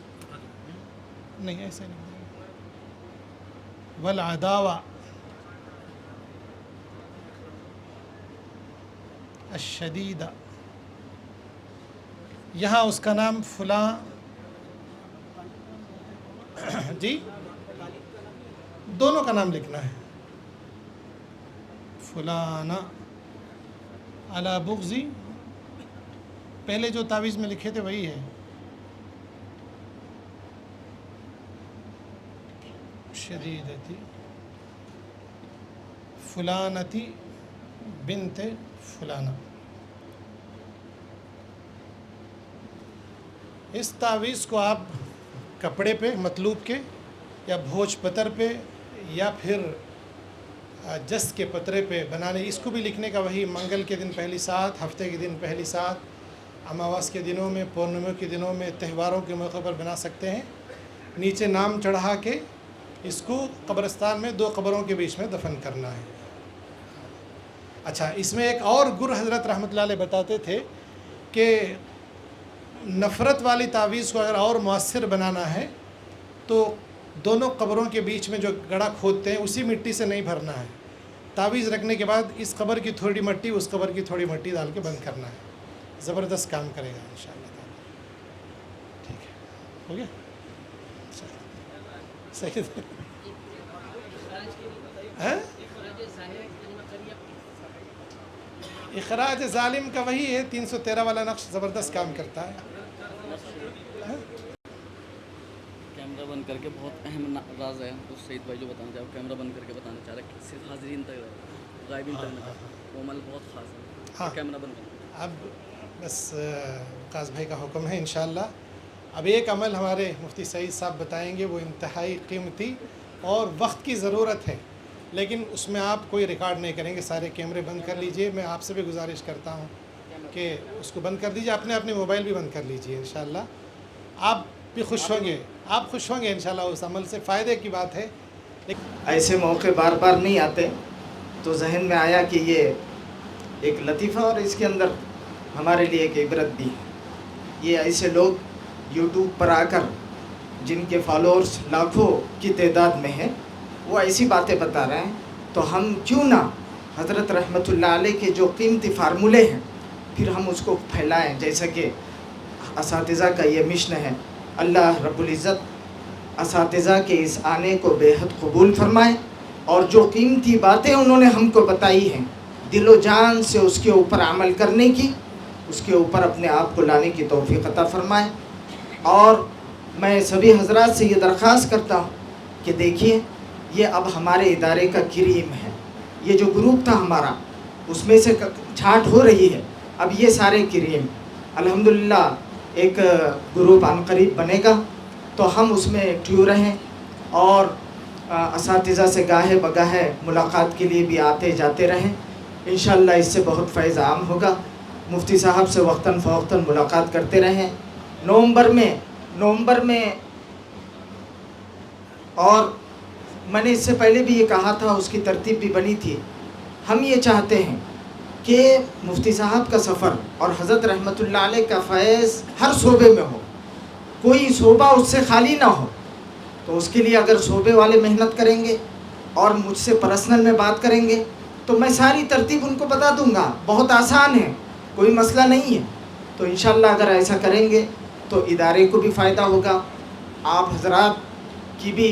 نہیں، ایسے نہیں، والعداوہ، الشدیدہ. یہاں اس کا نام فلاں، جی دونوں کا نام لکھنا ہے. فلانا علی بغضی، پہلے جو تعویذ میں لکھے تھے وہی ہے. شدیدتی فلانتی بنت فلانا. اس تعویذ کو آپ کپڑے پہ مطلوب کے، یا بھوج پتر پہ، یا پھر جس کے پترے پہ بنانے، اس کو بھی لکھنے کا وہی منگل کے دن پہلی سات، ہفتے کے دن پہلی سات، اماواس کے دنوں میں، پورنمیوں کے دنوں میں، تہواروں کے موقع پر بنا سکتے ہیں. نیچے نام چڑھا کے اس کو قبرستان میں 2 قبروں کے بیچ میں دفن کرنا ہے. اچھا، اس میں ایک اور گر حضرت رحمۃ اللہ علیہ بتاتے تھے کہ نفرت والی تعویذ کو اگر اور مؤثر بنانا ہے تو دونوں قبروں کے بیچ میں جو گڑھا کھودتے ہیں اسی مٹی سے نہیں بھرنا ہے. تعویذ رکھنے کے بعد اس قبر کی تھوڑی مٹی اس قبر کی تھوڑی مٹی ڈال کے بند کرنا ہے. زبردست کام کرے گا انشاءاللہ تعالیٰ. ٹھیک ہے, ہو گیا صحیح ہے. اخراج ظالم کا وہی ہے 313 والا نقش, زبردست کام کرتا ہے. کیمرہ بند کر کے بہت اہم راز ہے تو سعید بھائی جو بتانا چاہے کیمرہ بند کر کے بتانا چاہ رہے ہیں صرف حاضرین تک غائبین تک نہ وہ عمل بہت خاص ہے. ہاں, کیمرہ بند کرنا. اب بس وقاص بھائی کا حکم ہے انشاءاللہ. اب ایک عمل ہمارے مفتی سعید صاحب بتائیں گے, وہ انتہائی قیمتی اور وقت کی ضرورت ہے, لیکن اس میں آپ کوئی ریکارڈ نہیں کریں گے. سارے کیمرے بند کر لیجئے. میں آپ سے بھی گزارش کرتا ہوں کہ اس کو بند کر دیجئے. اپنے موبائل بھی بند کر لیجئے انشاءاللہ. آپ بھی خوش ہوں گے, آپ خوش ہوں گے انشاءاللہ. اس عمل سے فائدے کی بات ہے. ایسے موقع بار بار نہیں آتے, تو ذہن میں آیا کہ یہ ایک لطیفہ اور اس کے اندر ہمارے لیے ایک عبرت بھی ہے. یہ ایسے لوگ یوٹیوب پر آ کر جن کے فالوورز لاکھوں کی تعداد میں ہیں, وہ ایسی باتیں بتا رہے ہیں, تو ہم کیوں نہ حضرت رحمۃ اللہ علیہ کے جو قیمتی فارمولے ہیں پھر ہم اس کو پھیلائیں. جیسا کہ اساتذہ کا یہ مشن ہے, اللہ رب العزت اساتذہ کے اس آنے کو بے حد قبول فرمائے, اور جو قیمتی باتیں انہوں نے ہم کو بتائی ہیں دل و جان سے اس کے اوپر عمل کرنے کی, اس کے اوپر اپنے آپ کو لانے کی توفیق عطا فرمائے. اور میں سبھی حضرات سے یہ درخواست کرتا ہوں کہ دیکھیے, یہ اب ہمارے ادارے کا کریم ہے. یہ جو گروپ تھا ہمارا اس میں سے چھانٹ ہو رہی ہے. اب یہ سارے کریم الحمدللہ ایک گروپ عنقریب بنے گا, تو ہم اس میں ایکٹیو رہیں اور اساتذہ سے گاہے بگاہے ملاقات کے لیے بھی آتے جاتے رہیں. انشاءاللہ اس سے بہت فیض عام ہوگا. مفتی صاحب سے وقتاً فوقتاً ملاقات کرتے رہیں. نومبر میں اور میں نے اس سے پہلے بھی یہ کہا تھا, اس کی ترتیب بھی بنی تھی. ہم یہ چاہتے ہیں کہ مفتی صاحب کا سفر اور حضرت رحمۃ اللہ علیہ کا فیض ہر صوبے میں ہو, کوئی صوبہ اس سے خالی نہ ہو. تو اس کے لیے اگر صوبے والے محنت کریں گے اور مجھ سے پرسنل میں بات کریں گے تو میں ساری ترتیب ان کو بتا دوں گا. بہت آسان ہے, کوئی مسئلہ نہیں ہے. تو انشاءاللہ اگر ایسا کریں گے تو ادارے کو بھی فائدہ ہوگا, آپ حضرات کی بھی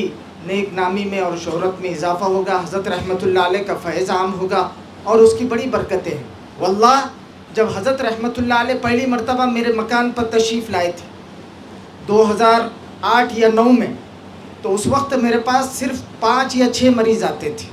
نیک نامی میں اور شہرت میں اضافہ ہوگا, حضرت رحمۃ اللہ علیہ کا فیض عام ہوگا, اور اس کی بڑی برکتیں ہیں. واللہ جب حضرت رحمۃ اللہ علیہ پہلی مرتبہ میرے مکان پر تشریف لائے تھے 2008 یا 9 میں, تو اس وقت میرے پاس صرف 5 یا 6 مریض آتے تھے.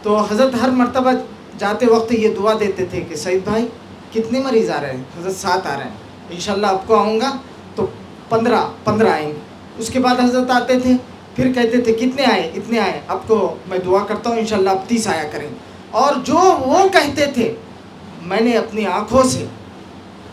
تو حضرت ہر مرتبہ جاتے وقت یہ دعا دیتے تھے کہ سعید بھائی کتنے مریض آ رہے ہیں؟ حضرت 7 آ رہے ہیں. انشاءاللہ آپ کو آؤں گا تو 15 آئیں گے. اس کے بعد حضرت آتے تھے, پھر کہتے تھے کتنے آئے؟ اتنے آئے. آپ کو میں دعا کرتا ہوں انشاءاللہ آپ 30 آیا کریں. اور جو وہ کہتے تھے میں نے اپنی آنکھوں سے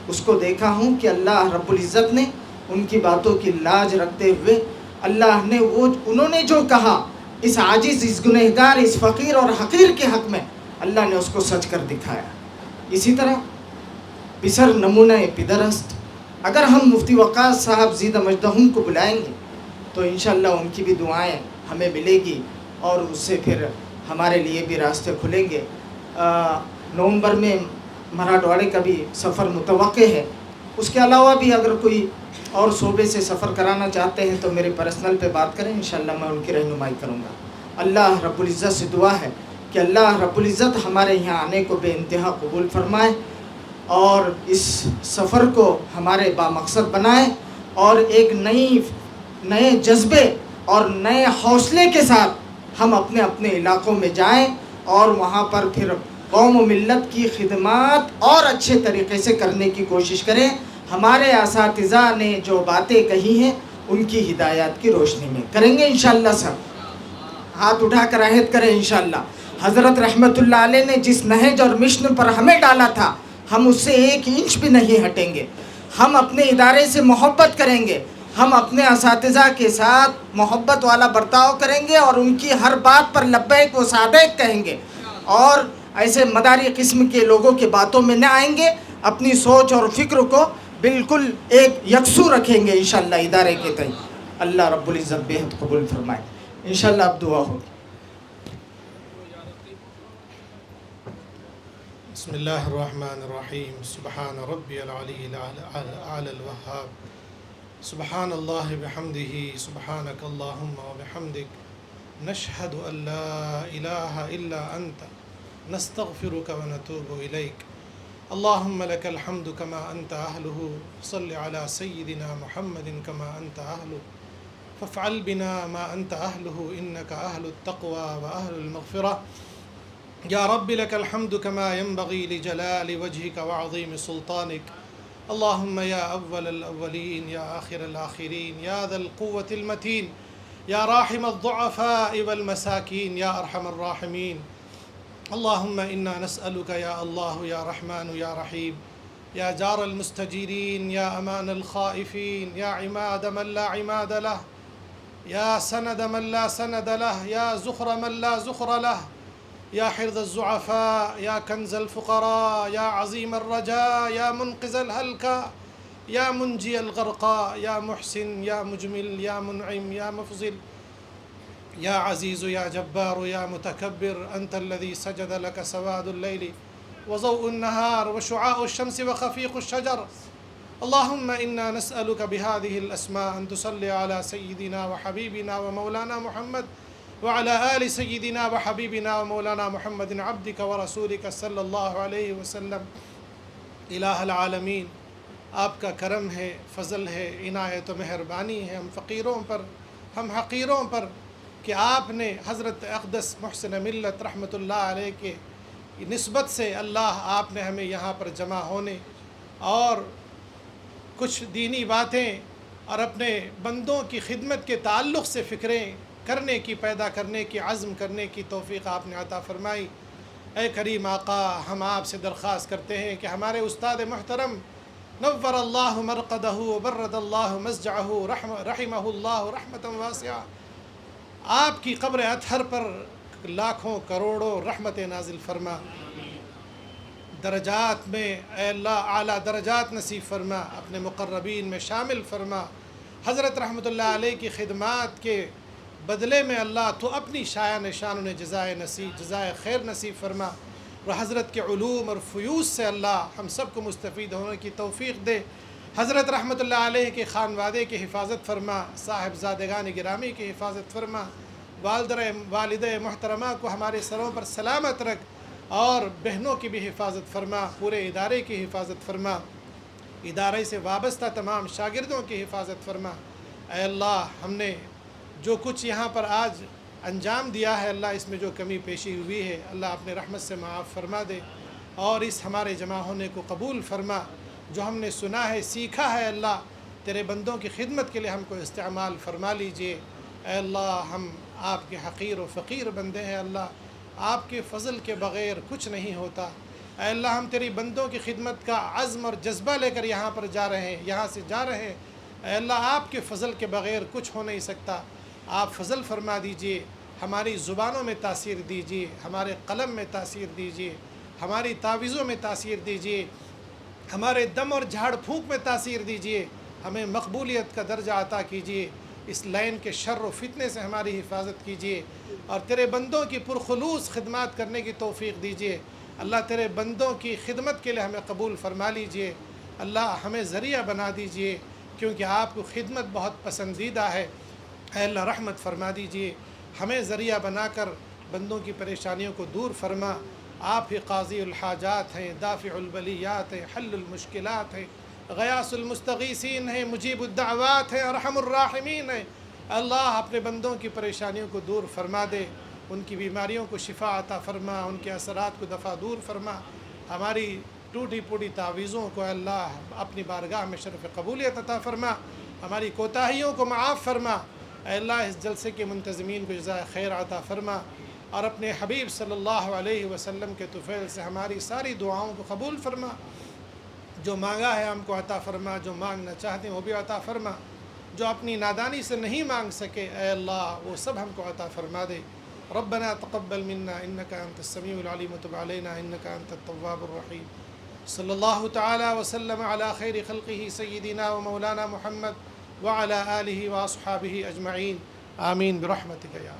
اس کو دیکھا ہوں کہ اللہ رب العزت نے ان کی باتوں کی لاج رکھتے ہوئے اللہ نے انہوں نے جو کہا اس عاجز, اس گنہگار, اس فقیر اور حقیر کے حق میں اللہ نے اس کو سچ کر دکھایا. اسی طرح پسر نمونہ پدر است, اگر ہم مفتی وقاص صاحب زیدہ مجدہم کو بلائیں گے تو انشاءاللہ ان کی بھی دعائیں ہمیں ملے گی, اور اس سے پھر ہمارے لیے بھی راستے کھلیں گے. نومبر میں مراٹھواڑے کا بھی سفر متوقع ہے. اس کے علاوہ بھی اگر کوئی اور صوبے سے سفر کرانا چاہتے ہیں تو میرے پرسنل پہ بات کریں, انشاءاللہ میں ان کی رہنمائی کروں گا. اللہ رب العزت سے دعا ہے کہ اللہ رب العزت ہمارے یہاں آنے کو بے انتہا قبول فرمائے, اور اس سفر کو ہمارے بامقصد بنائے, اور ایک نئے جذبے اور نئے حوصلے کے ساتھ ہم اپنے اپنے علاقوں میں جائیں, اور وہاں پر پھر قوم و ملت کی خدمات اور اچھے طریقے سے کرنے کی کوشش کریں. ہمارے اساتذہ نے جو باتیں کہی ہیں ان کی ہدایات کی روشنی میں کریں گے انشاءاللہ. سب ہاتھ اٹھا کر عہد کریں انشاءاللہ. حضرت رحمۃ اللہ علیہ نے جس نہج اور مشن پر ہمیں ڈالا تھا ہم اس سے 1 انچ بھی نہیں ہٹیں گے. ہم اپنے ادارے سے محبت کریں گے, ہم اپنے اساتذہ کے ساتھ محبت والا برتاؤ کریں گے, اور ان کی ہر بات پر لبیک و صادق کہیں گے, اور ایسے مداری قسم کے لوگوں کے باتوں میں نہ آئیں گے. اپنی سوچ اور فکر کو بالکل ایک یکسو رکھیں گے انشاءاللہ ادارے کے تئیں. اللہ رب العزت بےحد قبول فرمائے. انشاءاللہ اب دعا ہوگی. بسم اللہ الرحمن الرحیم. سبحان ربی العلی الاعلی الوہاب. سبحان اللہ بحمدہ. سبحانک اللہم وبحمدک. نشہد ان لا الہ الا انت نستغفرک ونتوب الیک. اللہم لک الحمد کما انت اہلہ. صل علی سیدنا محمد کما انت اہلہ. فافعل بنا ما انت اہلہ انک اہل التقوی واہل المغفرہ. یا رب لک الحمد کما ينبغی لجلال وجہک وعظیم سلطانک. اللہم یا اول الاولین یا آخر الآخرین یا ذا القوة المتین یا راحم الضعفاء والمساکین یا ارحم الراحمین. اللہم انا نسألک یا اللہ یا رحمن یا رحیم یا جار المستجیرین یا امان الخائفین یا عماد من لا عماد له یا سند من لا سند له یا زخر من لا زخر له یا حرز الضعفاء یا کنز الفقراء یا عظیم الرجاء یا منقذ الهلكا یا منجی الغرقاء یا محسن یا مجمل یا منعم یا مفضل یا عزیز یا جبار یا متکبر. انت الذي سجد لك سواد الليل وضوء النهار وشعاع الشمس وخفيق الشجر. اللهم إنا نسألك بهذه الأسماء أن تصلي على سيدنا وحبيبنا ومولانا محمد وعلى آل سيدنا وحبيبنا ومولانا محمد عبدك ورسولك صلی اللہ علیہ وسلم. الہ العالمین، آپ کا کرم ہے، فضل ہے، عنایت و مہربانی ہے ہم فقیروں پر، ہم حقیروں پر، کہ آپ نے حضرت اقدس محسن ملت رحمۃ اللہ علیہ کے نسبت سے اللہ آپ نے ہمیں یہاں پر جمع ہونے اور کچھ دینی باتیں اور اپنے بندوں کی خدمت کے تعلق سے فکریں کرنے کی، پیدا کرنے کی، عزم کرنے کی توفیق آپ نے عطا فرمائی. اے کریم آقا، ہم آپ سے درخواست کرتے ہیں کہ ہمارے استاد محترم نور اللہ مرقدہ وبرد اللہ مسجعہ رحمہ اللہ رحمتا واسعہ، آپ کی قبر اطہر پر لاکھوں کروڑوں رحمت نازل فرما. درجات میں اے اللہ اعلیٰ درجات نصیب فرما، اپنے مقربین میں شامل فرما. حضرت رحمۃ اللہ علیہ کی خدمات کے بدلے میں اللہ تو اپنی شایع نشان انہیں جزائے خیر نصیب فرما، اور حضرت کے علوم اور فیوز سے اللہ ہم سب کو مستفید ہونے کی توفیق دے. حضرت رحمۃ اللہ علیہ کے خانوادے کی حفاظت فرما، صاحبزادگان گرامی کی حفاظت فرما، والدہ محترمہ کو ہمارے سروں پر سلامت رکھ، اور بہنوں کی بھی حفاظت فرما، پورے ادارے کی حفاظت فرما، ادارے سے وابستہ تمام شاگردوں کی حفاظت فرما. اے اللہ، ہم نے جو کچھ یہاں پر آج انجام دیا ہے، اللہ اس میں جو کمی پیشی ہوئی ہے اللہ اپنے رحمت سے معاف فرما دے، اور اس ہمارے جمع ہونے کو قبول فرما. جو ہم نے سنا ہے، سیکھا ہے، اللہ تیرے بندوں کی خدمت کے لیے ہم کو استعمال فرما لیجئے. اے اللہ، ہم آپ کے حقیر و فقیر بندے ہیں، اللہ آپ کے فضل کے بغیر کچھ نہیں ہوتا. اے اللہ، ہم تیری بندوں کی خدمت کا عزم اور جذبہ لے کر یہاں پر جا رہے ہیں، یہاں سے جا رہے ہیں. اے اللہ، آپ کے فضل کے بغیر کچھ ہو نہیں سکتا. آپ فضل فرما دیجئے، ہماری زبانوں میں تاثیر دیجئے، ہمارے قلم میں تاثیر دیجئے، ہماری تعویذوں میں تاثیر دیجئے، ہمارے دم اور جھاڑ پھونک میں تاثیر دیجئے. ہمیں مقبولیت کا درجہ عطا کیجئے. اس لائن کے شر و فتنے سے ہماری حفاظت کیجئے، اور تیرے بندوں کی پرخلوص خدمات کرنے کی توفیق دیجئے. اللہ، تیرے بندوں کی خدمت کے لیے ہمیں قبول فرما لیجئے. اللہ، ہمیں ذریعہ بنا دیجئے، کیونکہ آپ کو خدمت بہت پسندیدہ ہے. اے اللہ، رحمت فرما دیجئے، ہمیں ذریعہ بنا کر بندوں کی پریشانیوں کو دور فرما. آپ ہی قاضی الحاجات ہیں، دافع البلیات ہیں، حل المشکلات ہیں، غیاث المستغیثین ہیں، مجیب الدعوات ہیں، ارحم الراحمین ہیں. اللہ، اپنے بندوں کی پریشانیوں کو دور فرما دے، ان کی بیماریوں کو شفا عطا فرما، ان کے اثرات کو دفع دور فرما. ہماری ٹوٹی پوٹی تعویذوں کو اللہ اپنی بارگاہ میں شرف قبولیت عطا فرما، ہماری کوتاہیوں کو معاف فرما. اے اللہ، اس جلسے کے منتظمین کو جزائے خیر عطا فرما، اور اپنے حبیب صلی اللہ علیہ وسلم کے طفیل سے ہماری ساری دعاؤں کو قبول فرما. جو مانگا ہے ہم کو عطا فرما، جو مانگنا چاہتے ہیں وہ بھی عطا فرما، جو اپنی نادانی سے نہیں مانگ سکے اے اللہ وہ سب ہم کو عطا فرما دے. ربنا تقبل منا انك انت السميع العليم وتب علينا انك انت التواب الرحيم. صلی اللہ تعالی وسلم على خیر خلقه سیدنا و مولانا محمد وعلى آله وأصحابه أجمعين آمين برحمتك يا